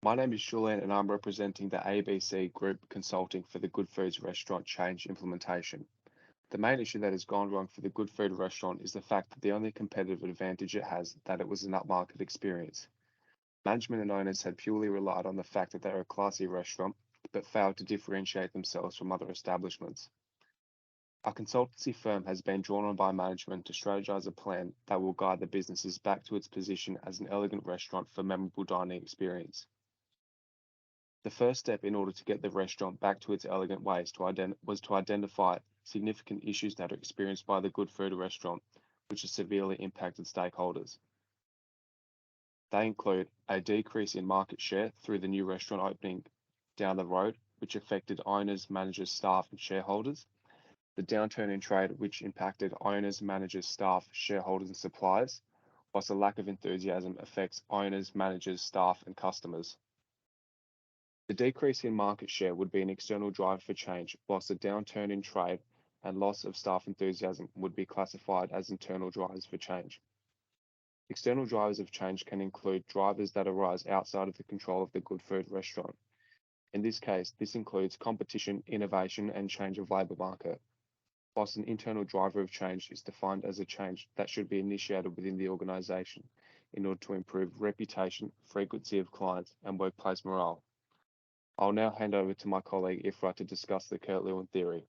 My name is Julian and I'm representing the ABC Group Consulting for the Good Foods Restaurant change implementation. The main issue that has gone wrong for the Good Food Restaurant is the fact that the only competitive advantage it has that it was an upmarket experience. Management and owners had purely relied on the fact that they're a classy restaurant, but failed to differentiate themselves from other establishments. Our consultancy firm has been drawn on by management to strategize a plan that will guide the businesses back to its position as an elegant restaurant for memorable dining experience. The first step in order to get the restaurant back to its elegant ways was to identify significant issues that are experienced by the Good Food Restaurant, which has severely impacted stakeholders. They include a decrease in market share through the new restaurant opening down the road, which affected owners, managers, staff, and shareholders. The downturn in trade, which impacted owners, managers, staff, shareholders, and suppliers, whilst a lack of enthusiasm affects owners, managers, staff, and customers. The decrease in market share would be an external driver for change, whilst the downturn in trade and loss of staff enthusiasm would be classified as internal drivers for change. External drivers of change can include drivers that arise outside of the control of the Good Food Restaurant. In this case, this includes competition, innovation, and change of labour market, whilst an internal driver of change is defined as a change that should be initiated within the organisation in order to improve reputation, frequency of clients, and workplace morale. I'll now hand over to my colleague Ifra to discuss the Kurt-Lewin theory.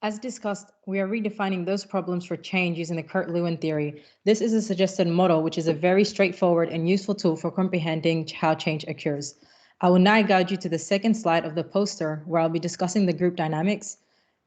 As discussed, we are redefining those problems for change using the Kurt-Lewin theory. This is a suggested model, which is a very straightforward and useful tool for comprehending how change occurs. I will now guide you to the second slide of the poster, where I'll be discussing the group dynamics.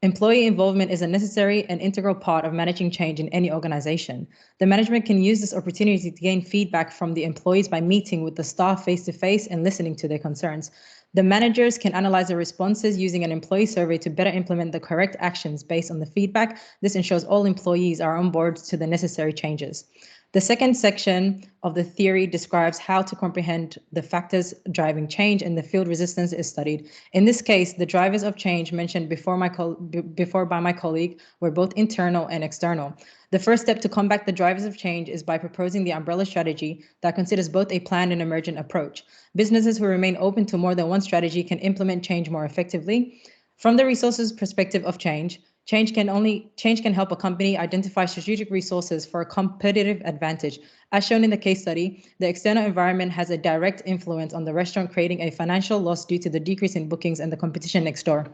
Employee involvement is a necessary and integral part of managing change in any organization. The management can use this opportunity to gain feedback from the employees by meeting with the staff face-to-face and listening to their concerns. The managers can analyze the responses using an employee survey to better implement the correct actions based on the feedback. This ensures all employees are on board to the necessary changes. The second section of the theory describes how to comprehend the factors driving change, and the field resistance is studied. In this case, the drivers of change mentioned before by my colleague were both internal and external. The first step to combat the drivers of change is by proposing the umbrella strategy that considers both a planned and emergent approach. Businesses who remain open to more than one strategy can implement change more effectively. From the resources perspective of change, change can help a company identify strategic resources for a competitive advantage. As shown in the case study, the external environment has a direct influence on the restaurant, creating a financial loss due to the decrease in bookings and the competition next door.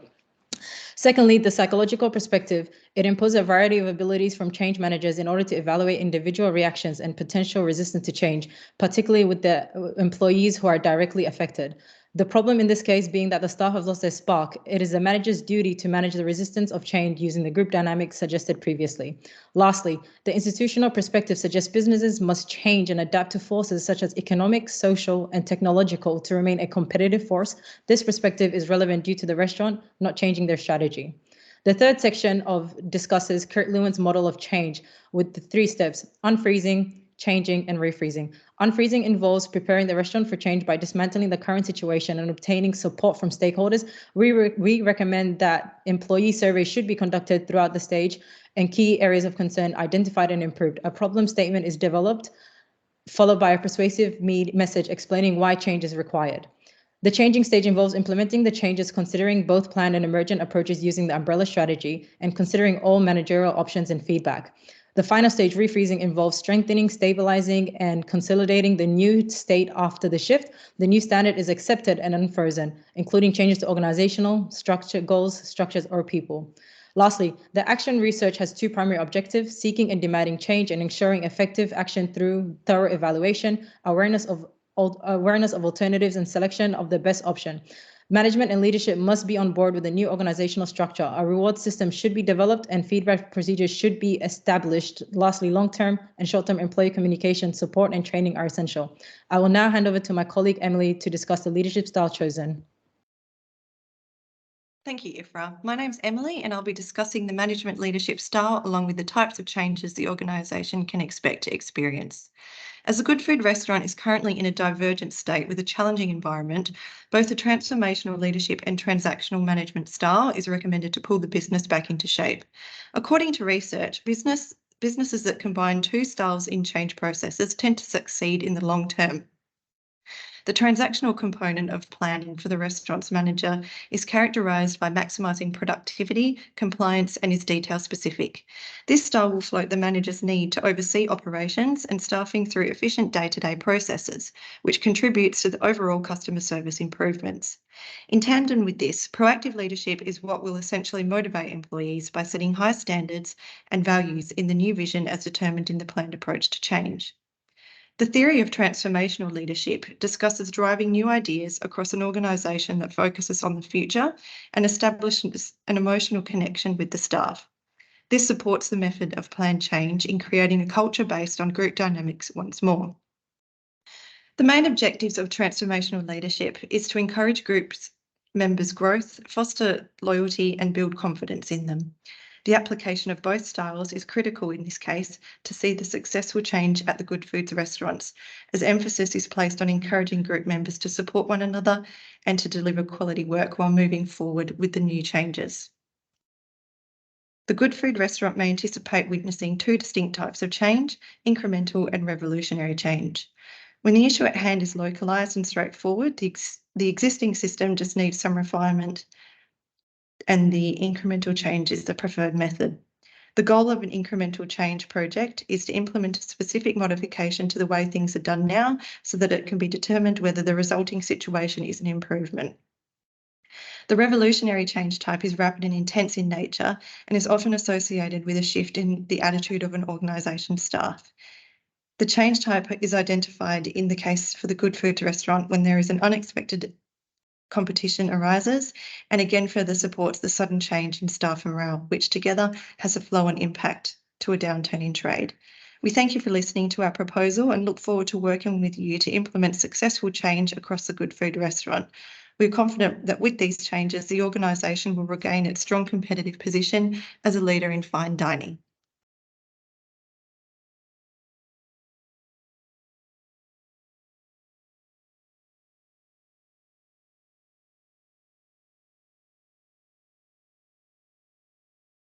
Secondly, the psychological perspective. It imposes a variety of abilities from change managers in order to evaluate individual reactions and potential resistance to change, particularly with the employees who are directly affected. The problem in this case being that the staff have lost their spark. It is the manager's duty to manage the resistance of change using the group dynamics suggested previously. Lastly, the institutional perspective suggests businesses must change and adapt to forces such as economic, social, and technological to remain a competitive force. This perspective is relevant due to the restaurant not changing their strategy. The third section discusses Kurt-Lewin's model of change with the 3 steps: unfreezing, changing, and refreezing. Unfreezing involves preparing the restaurant for change by dismantling the current situation and obtaining support from stakeholders. We recommend that employee surveys should be conducted throughout the stage and key areas of concern identified and improved. A problem statement is developed, followed by a persuasive message explaining why change is required. The changing stage involves implementing the changes, considering both planned and emergent approaches using the umbrella strategy, and considering all managerial options and feedback. The final stage, refreezing, involves strengthening, stabilizing, and consolidating the new state after the shift. The new standard is accepted and unfrozen, including changes to organizational, structure, goals, structures, or people. Lastly, the action research has 2 primary objectives: seeking and demanding change and ensuring effective action through thorough evaluation, awareness of alternatives, and selection of the best option. Management and leadership must be on board with the new organizational structure. A reward system should be developed and feedback procedures should be established. Lastly, long-term and short-term employee communication, support, and training are essential. I will now hand over to my colleague Emily to discuss the leadership style chosen. Thank you, Ifra. My name's Emily, and I'll be discussing the management leadership style along with the types of changes the organisation can expect to experience. As a good food restaurant is currently in a divergent state with a challenging environment, both the transformational leadership and transactional management style is recommended to pull the business back into shape. According to research, businesses that combine 2 styles in change processes tend to succeed in the long term. The transactional component of planning for the restaurant's manager is characterised by maximising productivity, compliance, and is detail specific. This style will float the manager's need to oversee operations and staffing through efficient day-to-day processes, which contributes to the overall customer service improvements. In tandem with this, proactive leadership is what will essentially motivate employees by setting high standards and values in the new vision as determined in the planned approach to change. The theory of transformational leadership discusses driving new ideas across an organisation that focuses on the future and establishes an emotional connection with the staff. This supports the method of planned change in creating a culture based on group dynamics once more. The main objectives of transformational leadership is to encourage groups members' growth, foster loyalty, and build confidence in them. The application of both styles is critical in this case to see the successful change at the Good Foods restaurants, as emphasis is placed on encouraging group members to support one another and to deliver quality work while moving forward with the new changes. The Good Food restaurant may anticipate witnessing two distinct types of change, incremental and revolutionary change. When the issue at hand is localised and straightforward, the existing system just needs some refinement, and the incremental change is the preferred method. The goal of an incremental change project is to implement a specific modification to the way things are done now so that it can be determined whether the resulting situation is an improvement. The revolutionary change type is rapid and intense in nature and is often associated with a shift in the attitude of an organisation's staff. The change type is identified in the case for the Good Foods restaurant when there is an unexpected competition arises, and again further supports the sudden change in staff morale, which together has a flow-on impact to a downturn in trade. We thank you for listening to our proposal and look forward to working with you to implement successful change across the Good Food restaurant. We're confident that with these changes, the organisation will regain its strong competitive position as a leader in fine dining.